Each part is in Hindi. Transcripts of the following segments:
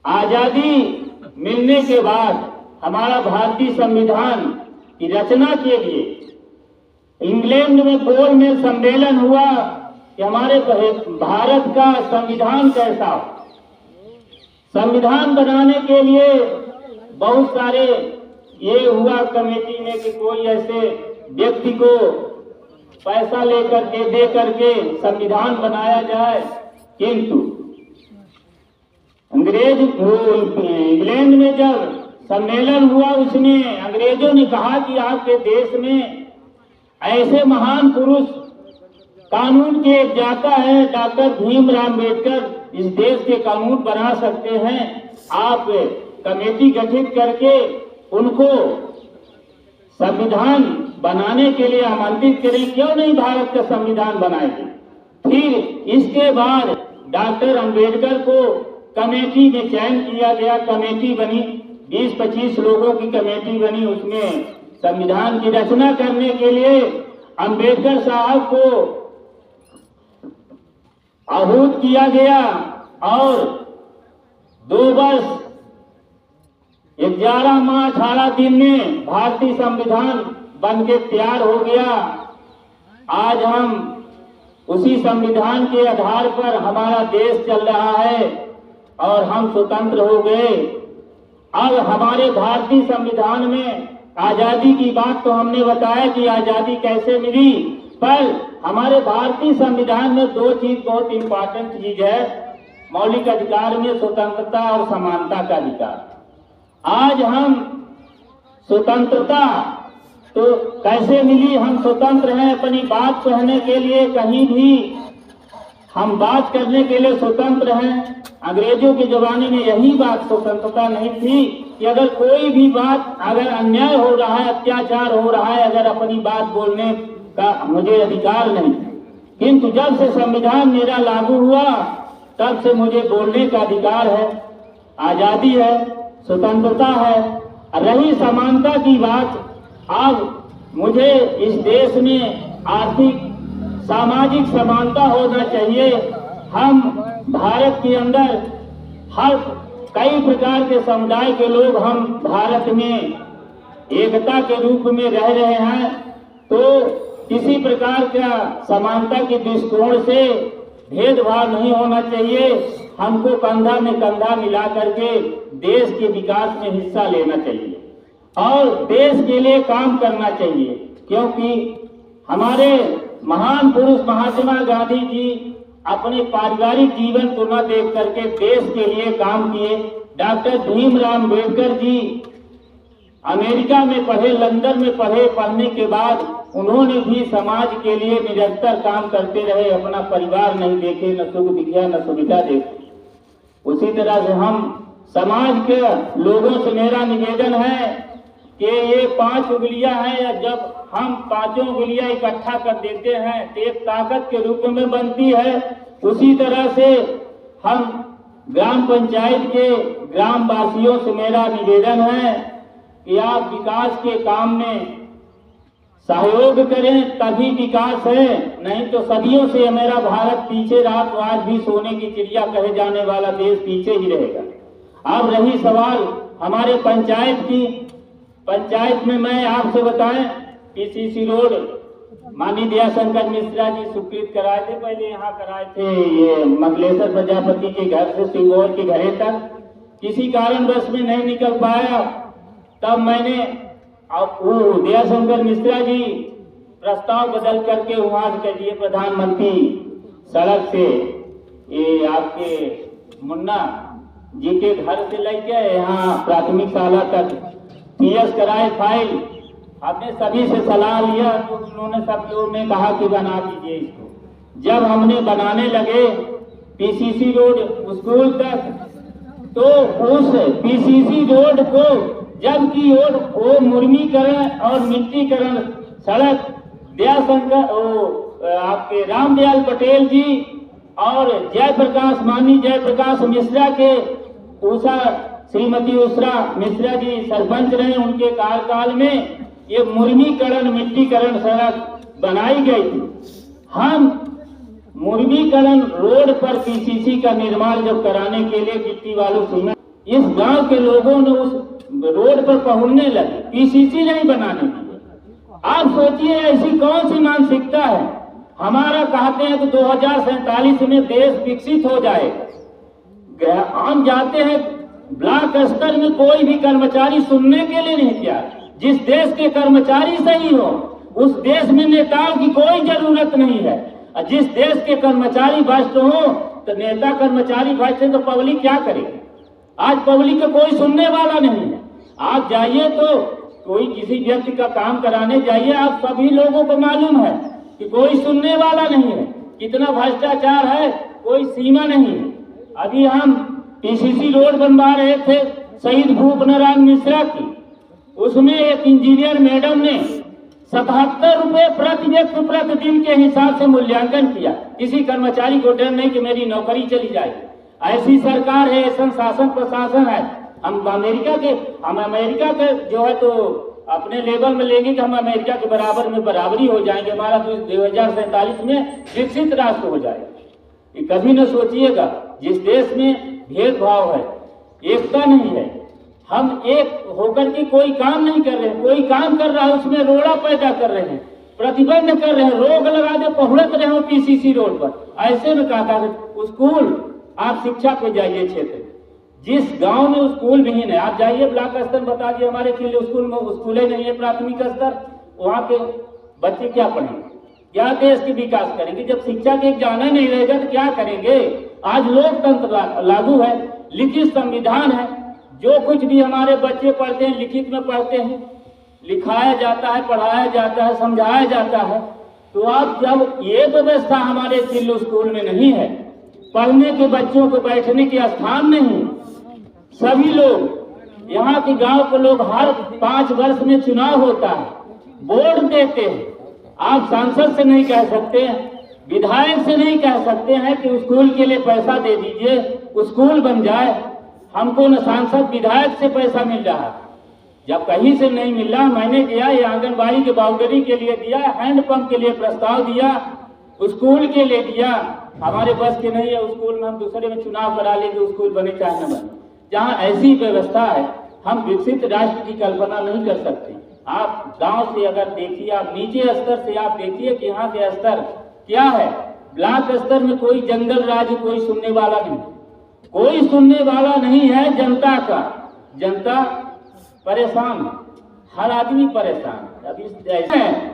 आजादी मिलने के बाद हमारा भारतीय संविधान की रचना के लिए इंग्लैंड में गोलमेज सम्मेलन हुआ कि हमारे भारत का संविधान कैसा हो। संविधान बनाने के लिए बहुत सारे ये हुआ कमेटी में कि कोई ऐसे व्यक्ति को पैसा लेकर के दे करके संविधान बनाया जाए, किंतु इंग्लैंड में जब सम्मेलन हुआ उसमें अंग्रेजों ने कहा कि आपके देश में ऐसे महान पुरुष कानून के एक जाता है, डॉक्टर भीमराव अम्बेडकर इस देश के कानून बना सकते हैं, आप कमेटी गठित करके उनको संविधान बनाने के लिए आमंत्रित करें, क्यों नहीं भारत का संविधान बनाएंगे। फिर इसके बाद डॉक्टर अंबेडकर को कमेटी में चयन किया गया, कमेटी बनी, 20-25 लोगों की कमेटी बनी। उसमें संविधान की रचना करने के लिए अंबेडकर साहब को आहूत किया गया और 2 वर्ष 11 माह 18 दिन में भारतीय संविधान बनके तैयार हो गया। आज हम उसी संविधान के आधार पर हमारा देश चल रहा है और हम स्वतंत्र हो गए। अब हमारे भारतीय संविधान में आजादी की बात तो हमने बताया कि आजादी कैसे मिली, पर हमारे भारतीय संविधान में 2 चीज बहुत इंपॉर्टेंट चीज है। मौलिक अधिकार में स्वतंत्रता और समानता का अधिकार। आज हम स्वतंत्रता तो कैसे मिली, हम स्वतंत्र हैं अपनी बात कहने के लिए, कहीं भी हम बात करने के लिए स्वतंत्र हैं। अंग्रेजों के जमाने में यही बात स्वतंत्रता नहीं थी कि अगर कोई भी बात, अगर अन्याय हो रहा है, अत्याचार हो रहा है, अगर अपनी बात बोलने का मुझे अधिकार नहीं। किंतु जब से संविधान मेरा लागू हुआ तब से मुझे बोलने का अधिकार है, आजादी है, स्वतंत्रता है। रही समानता की बात, अब मुझे इस देश में आर्थिक सामाजिक समानता होना चाहिए। हम भारत के अंदर हर कई प्रकार के समुदाय के लोग हम भारत में एकता के रूप में रह रहे हैं, तो किसी प्रकार का समानता के दृष्टिकोण से भेदभाव नहीं होना चाहिए। हमको कंधा में कंधा मिला करके देश के विकास में हिस्सा लेना चाहिए और देश के लिए काम करना चाहिए, क्योंकि हमारे महान पुरुष महात्मा गांधी जी अपने पारिवारिक जीवन को न देख करके देश के लिए काम किए। डॉक्टर भीमराव अम्बेडकर जी अमेरिका में पढ़े, लंदन में पढ़े, पढ़ने के बाद उन्होंने भी समाज के लिए निरंतर काम करते रहे, अपना परिवार नहीं देखे, न सुख दिखा न सुविधा देखे। उसी तरह से हम समाज के लोगों से मेरा निवेदन है कि ये 5 उंगलियां हैं, जब हम 5 उंगलियां इकट्ठा कर देते हैं तो एक ताकत के रूप में बनती है। उसी तरह से हम ग्राम पंचायत के ग्राम वासियों से मेरा निवेदन है कि आप विकास के काम में सहयोग करें, तभी विकास है, नहीं तो सदियों से मेरा भारत पीछे रहा तो आज भी सोने की चिड़िया कहे जाने वाला देश पीछे ही रहेगा। अब रही सवाल हमारे पंचायत की, पंचायत में मैं आपसे बताएं, पीसीसी रोड माननीय दयाशंकर मिश्रा जी स्वीकृत कराए थे, पहले यहाँ कराए थे ये मंगलेश्वर प्रजापति के घर से सिंगौर के घरे तक, किसी कारणवश में नहीं निकल पाया। तब मैंने दयाशंकर मिश्रा जी प्रस्ताव बदल करके वहां से कह दिए प्रधानमंत्री सड़क से ये आपके मुन्ना जी के घर से लेके यहाँ प्राथमिक शाला तक पीएस कराए फाइल। आपने सभी से सलाह लिया तो उन्होंने सब लोगों ने कहा कि बना दीजिए इसको। जब हमने बनाने लगे पीसीसी रोड स्कूल तक, तो उस पीसीसी रोड को जबकि वो मुर्मीकरण और मिट्टीकरण सड़क दयाशंकर आपके रामदयाल पटेल जी और माननीय जयप्रकाश मिश्रा के श्रीमती उषा मिश्रा जी सरपंच रहे, उनके कार्यकाल में ये मुर्मीकरण मिट्टीकरण सड़क बनाई गई थी। हम मुर्मीकरण रोड पर पीसीसी का निर्माण जब कराने के लिए गिट्टी वालू सीमेंट इस गांव के लोगों ने उस रोड पर पहुंचने लगे, पीसीसी नहीं बनाने दिए। आप सोचिए ऐसी कौन सी मानसिकता है। हमारा कहते हैं कि 2047 में देश विकसित हो जाएगा। हम जाते हैं ब्लॉक स्तर में, कोई भी कर्मचारी सुनने के लिए नहीं तैयार। जिस देश के कर्मचारी सही हो उस देश में नेताओं की कोई जरूरत नहीं है। और जिस देश के कर्मचारी भ्रष्ट हो तो नेता कर्मचारी भ्रष्ट है तो पब्लिक क्या करेगी। आज पब्लिक का कोई सुनने वाला नहीं है। आप जाइए तो कोई किसी व्यक्ति का काम कराने जाइए, आप सभी लोगों को मालूम है कि कोई सुनने वाला नहीं है। कितना भ्रष्टाचार है, कोई सीमा नहीं है। अभी हम पीसीसी रोड बनवा रहे थे शहीद भूपनारायण मिश्रा की, उसमें एक इंजीनियर मैडम ने 77 रुपए प्रति व्यक्ति प्रतिदिन के हिसाब से मूल्यांकन किया। किसी कर्मचारी को डर नहीं कि मेरी नौकरी चली जाएगी। ऐसी सरकार है, ऐसा शासन प्रशासन है। हम अमेरिका के जो है तो अपने लेवल में लेंगे कि हम अमेरिका के बराबर में बराबरी हो जाएंगे, हमारा 2047 में विकसित राष्ट्र हो जाएगा। ये कभी न सोचिएगा। जिस देश में भेदभाव है, एकता नहीं है, हम एक होकर के कोई काम नहीं कर रहे हैं। कोई काम कर रहा है उसमें रोड़ा पैदा कर रहे हैं, प्रतिबंध कर रहे हैं, रोक लगा दे, पहुंचते रहे हो पीसीसी रोड पर। ऐसे में कहा था स्कूल, आप शिक्षा पे जाइए क्षेत्र, जिस गांव में स्कूल नहीं है आप जाइए ब्लॉक स्तर बता दिए हमारे किले स्कूल में स्कूल ही नहीं है प्राथमिक स्तर, वहाँ के बच्चे क्या पढ़ेंगे, क्या देश के विकास करेंगे। जब शिक्षा के जाना नहीं रहेगा तो क्या करेंगे। आज लोकतंत्र लागू है, लिखित संविधान है, जो कुछ भी हमारे बच्चे पढ़ते हैं लिखित में पढ़ते हैं, लिखाया जाता है, पढ़ाया जाता है, समझाया जाता है। तो आप जब ये व्यवस्था हमारे किलो स्कूल में नहीं है, पढ़ने के बच्चों को बैठने के स्थान नहीं, सभी लोग यहाँ के गांव के लोग हर 5 वर्ष में चुनाव होता है, वोट देते हैं। आप सांसद से नहीं कह सकते, विधायक से नहीं कह सकते हैं कि स्कूल के लिए पैसा दे दीजिए, स्कूल बन जाए। हमको न सांसद विधायक से पैसा मिल रहा है, जब कहीं से नहीं मिल रहा। मैंने दिया, ये आंगनबाड़ी के बाउंड्री के लिए दिया, हैंडपंप के लिए प्रस्ताव दिया, स्कूल के लिए दिया। हमारे बस के नहीं है स्कूल में, हम दूसरे में चुनाव करा लेंगे, स्कूल बने चाहे न बने। जहाँ ऐसी व्यवस्था है, हम विकसित राष्ट्र की कल्पना नहीं कर सकते। आप गांव से अगर देखिए, आप नीचे स्तर से आप देखिए कि यहाँ के स्तर क्या है। ब्लॉक स्तर में कोई जंगल राज, कोई सुनने वाला नहीं, कोई सुनने वाला नहीं है जनता का। जनता परेशान है, हर आदमी परेशान है। अभी ऐसे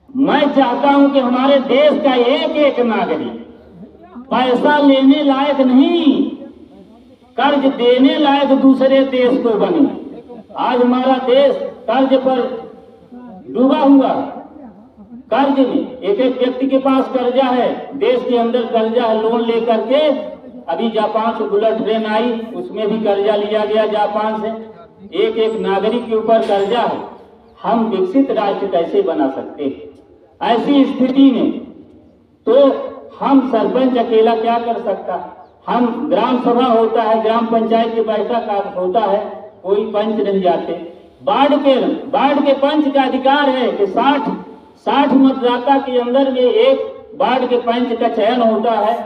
मैं चाहता हूं कि हमारे देश का एक एक नागरिक पैसा लेने लायक नहीं, कर्ज देने लायक दूसरे देश को बने। आज हमारा देश कर्ज पर डूबा हुआ, कर्ज में एक एक व्यक्ति के पास कर्जा है, देश के अंदर कर्जा है। लोन लेकर के अभी जापान से बुलेट ट्रेन आई, उसमें भी कर्जा लिया गया जापान से, एक एक नागरिक के ऊपर कर्जा है। हम विकसित राष्ट्र कैसे बना सकते हैं ऐसी स्थिति में? तो हम सरपंच अकेला क्या कर सकता है? हम ग्राम सभा होता है, ग्राम पंचायत की बैठक होता है, कोई पंच नहीं जाते। वार्ड के पंच का अधिकार है कि 60 मतदाता के अंदर में एक वार्ड के पंच का चयन होता है।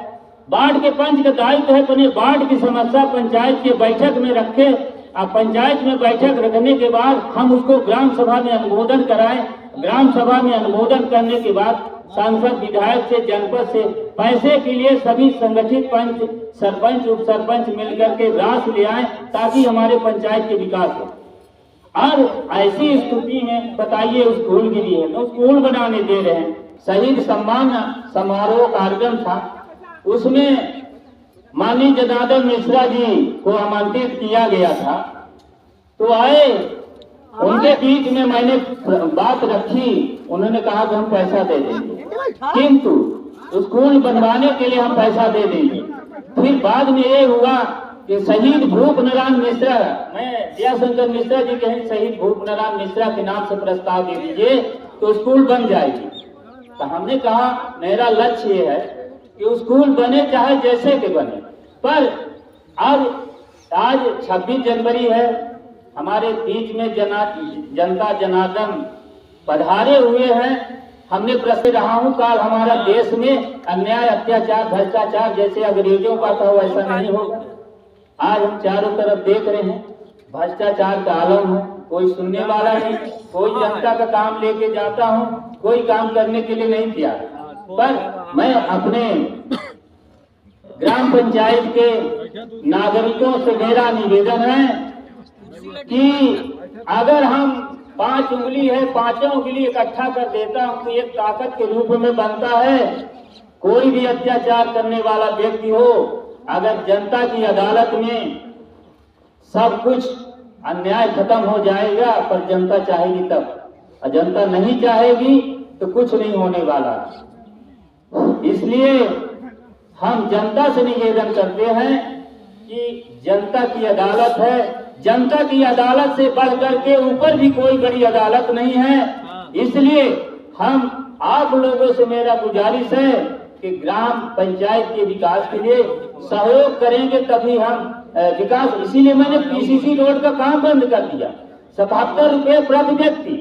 वार्ड के पंच का दायित्व है अपने वार्ड की समस्या पंचायत की बैठक में रखे, और पंचायत में बैठक रखने के बाद हम उसको ग्राम सभा में अनुमोदन कराएं। ग्राम सभा में अनुमोदन करने के बाद सांसद, विधायक से, जनपद से पैसे के लिए सभी संगठित पंच, सरपंच, उप सरपंच मिलकर के राशि ले आए ताकि हमारे पंचायत के विकास हो। और ऐसी स्थिति में बताइए स्कूल के लिए तो स्कूल बनाने दे रहे हैं। शहीद सम्मान समारोह कार्यक्रम था, उसमें माननीय जनार्दन मिश्रा जी को आमंत्रित किया गया था, तो आए, उनके बीच में मैंने बात रखी, उन्होंने कहा कि हम पैसा दे देंगे, किंतु स्कूल बनवाने के लिए हम पैसा दे देंगे। फिर बाद में ये हुआ कि शहीद भूपनारायण मिश्रा, मैं दयाशंकर मिश्रा जी कहें शहीद भूपनारायण मिश्रा के नाम से प्रस्ताव दे दीजिए तो स्कूल बन जाएगी। तो हमने कहा मेरा लक्ष्य ये है कि स्कूल बने चाहे जैसे के बने, पर अब आज 26 जनवरी है, हमारे बीच में जनता जनार्दन पधारे हुए हैं। हमने प्रश्न रहा हूँ काल हमारा देश में अन्याय, अत्याचार, भ्रष्टाचार जैसे अंग्रेजों का था वैसा नहीं होगा। आज हम चारों तरफ देख रहे हैं, भ्रष्टाचार का आलम है, कोई सुनने वाला नहीं, कोई जनता का काम लेके जाता हूँ, कोई काम करने के लिए नहीं तैयार। पर मैं अपने ग्राम पंचायत के नागरिकों से मेरा निवेदन है कि अगर हम 5 उंगली है, 5 उंगली इकट्ठा कर देता हूं तो एक ताकत के रूप में बनता है। कोई भी अत्याचार करने वाला व्यक्ति हो, अगर जनता की अदालत में सब कुछ अन्याय खत्म हो जाएगा, पर जनता चाहेगी तब, और जनता नहीं चाहेगी तो कुछ नहीं होने वाला। इसलिए हम जनता से निवेदन करते हैं कि जनता की अदालत है, जनता की अदालत से बढ़ करके ऊपर भी कोई बड़ी अदालत नहीं है। इसलिए हम आप लोगों से मेरा गुजारिश है कि ग्राम पंचायत के विकास के लिए सहयोग करेंगे तभी हम विकास। इसीलिए मैंने पीसीसी रोड का काम बंद कर दिया, 77 रुपये प्रति व्यक्ति।